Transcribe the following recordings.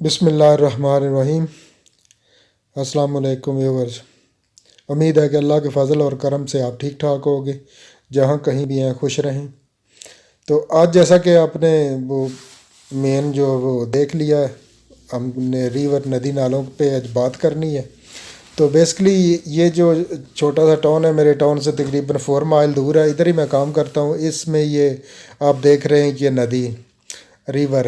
بسم اللہ الرحمن الرحیم۔ السلام علیکم ویورز، امید ہے کہ اللہ کے فضل اور کرم سے آپ ٹھیک ٹھاک ہوگے، جہاں کہیں بھی ہیں خوش رہیں۔ تو آج جیسا کہ آپ نے وہ مین جو وہ دیکھ لیا ہے، ہم نے ریور ندی نالوں پہ آج بات کرنی ہے۔ تو بیسکلی یہ جو چھوٹا سا ٹاؤن ہے، میرے ٹاؤن سے تقریباً 4 مائل دور ہے، ادھر ہی میں کام کرتا ہوں۔ اس میں یہ آپ دیکھ رہے ہیں کہ یہ ندی ریور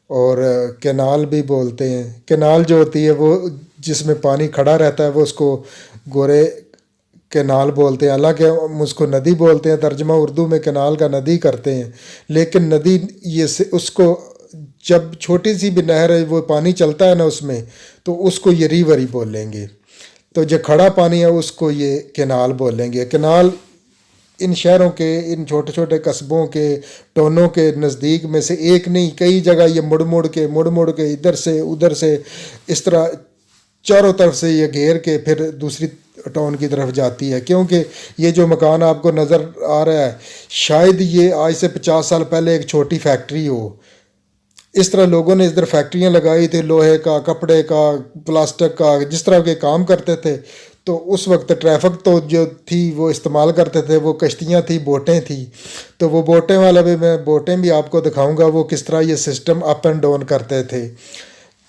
اور کینال بھی بولتے ہیں۔ کینال جو ہوتی ہے وہ جس میں پانی کھڑا رہتا ہے وہ اس کو گورے کینال بولتے ہیں، حالانکہ ہم اس کو ندی بولتے ہیں، ترجمہ اردو میں کینال کا ندی کرتے ہیں، لیکن ندی اس کو جب چھوٹی سی بھی نہر ہے وہ پانی چلتا ہے نا اس میں، تو اس کو یہ ریور ہی بولیں گے۔ تو جو کھڑا پانی ہے اس کو یہ کینال بولیں گے۔ کینال ان شہروں کے، ان چھوٹے چھوٹے قصبوں کے، ٹونوں کے نزدیک میں سے ایک نہیں، کئی جگہ یہ مڑ مڑ کے ادھر سے ادھر سے اس طرح چاروں طرف سے یہ گھیر کے پھر دوسری ٹاؤن کی طرف جاتی ہے۔ کیونکہ یہ جو مکان آپ کو نظر آ رہا ہے، شاید یہ آج سے 50 سال پہلے ایک چھوٹی فیکٹری ہو۔ اس طرح لوگوں نے ادھر فیکٹریاں لگائی تھی، لوہے کا، کپڑے کا، پلاسٹک کا، جس طرح کے کام کرتے تھے۔ تو اس وقت ٹریفک تو جو تھی وہ استعمال کرتے تھے، وہ کشتیاں تھیں، بوٹیں تھیں۔ تو وہ بوٹیں والا بھی میں بوٹیں بھی آپ کو دکھاؤں گا، وہ کس طرح یہ سسٹم اپ اینڈ ڈاؤن کرتے تھے۔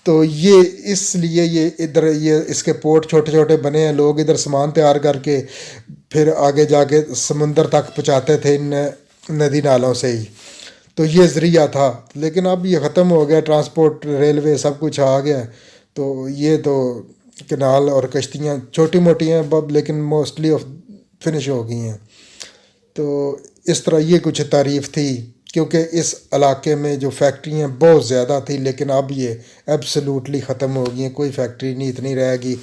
تو یہ اس لیے یہ ادھر یہ اس کے پورٹ چھوٹے چھوٹے بنے ہیں، لوگ ادھر سامان تیار کر کے پھر آگے جا کے سمندر تک پہنچاتے تھے ان ندی نالوں سے ہی۔ تو یہ ذریعہ تھا، لیکن اب یہ ختم ہو گیا، ٹرانسپورٹ، ریلوے سب کچھ آ گیا۔ تو یہ تو کنال اور کشتیاں چھوٹی موٹی ہیں اب، لیکن موسٹلی فنش ہو گئی ہیں۔ تو اس طرح یہ کچھ تعریف تھی، کیونکہ اس علاقے میں جو فیکٹریاں بہت زیادہ تھی، لیکن اب یہ ایبسلوٹلی ختم ہو گئی ہیں، کوئی فیکٹری نہیں اتنی رہے گی۔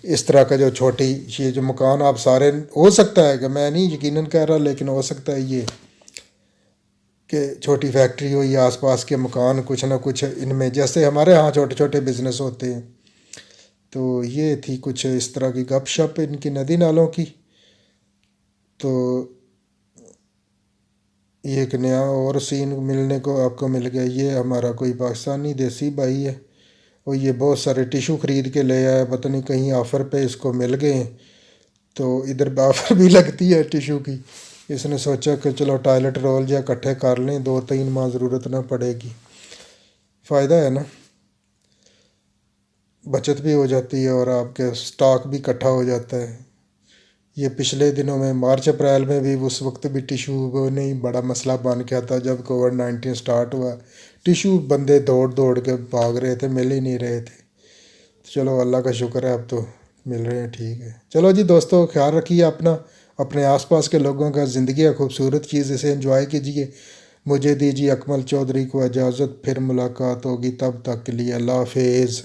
اس طرح کا جو چھوٹی یہ جو مکان آپ سارے، ہو سکتا ہے کہ میں نہیں یقیناً کہہ رہا، لیکن ہو سکتا ہے یہ کہ چھوٹی فیکٹری ہو یا آس پاس کے مکان کچھ نہ کچھ ان میں، جیسے ہمارے ہاں چھوٹے چھوٹے بزنس ہوتے ہیں۔ تو یہ تھی کچھ اس طرح کی گپ شپ ان کی ندی نالوں کی۔ تو یہ ایک نیا اور سین ملنے کو آپ کو مل گیا، یہ ہمارا کوئی پاکستانی دیسی بھائی ہے، اور یہ بہت سارے ٹیشو خرید کے لے آیا، پتہ نہیں کہیں آفر پہ اس کو مل گئے ہیں۔ تو ادھر آفر بھی لگتی ہے ٹیشو کی، اس نے سوچا کہ چلو ٹوائلٹ رول یا اکٹھے کر لیں، 2-3 ماہ ضرورت نہ پڑے گی، فائدہ ہے نا، بچت بھی ہو جاتی ہے اور آپ کے سٹاک بھی اکٹھا ہو جاتا ہے۔ یہ پچھلے دنوں میں مارچ اپریل میں بھی اس وقت بھی ٹیشو نہیں بڑا مسئلہ بن گیا تھا جب کووڈ-19 سٹارٹ ہوا، ٹیشو بندے دوڑ کے بھاگ رہے تھے، مل ہی نہیں رہے تھے۔ چلو اللہ کا شکر ہے اب تو مل رہے ہیں، ٹھیک ہے۔ چلو جی دوستو، خیال رکھیے اپنا، اپنے آس پاس کے لوگوں کا، زندگی ہے خوبصورت چیز، اسے انجوائے کیجیے۔ مجھے دیجیے اکمل چودھری کو اجازت، پھر ملاقات ہوگی، تب تک کے لیے اللہ حافظ۔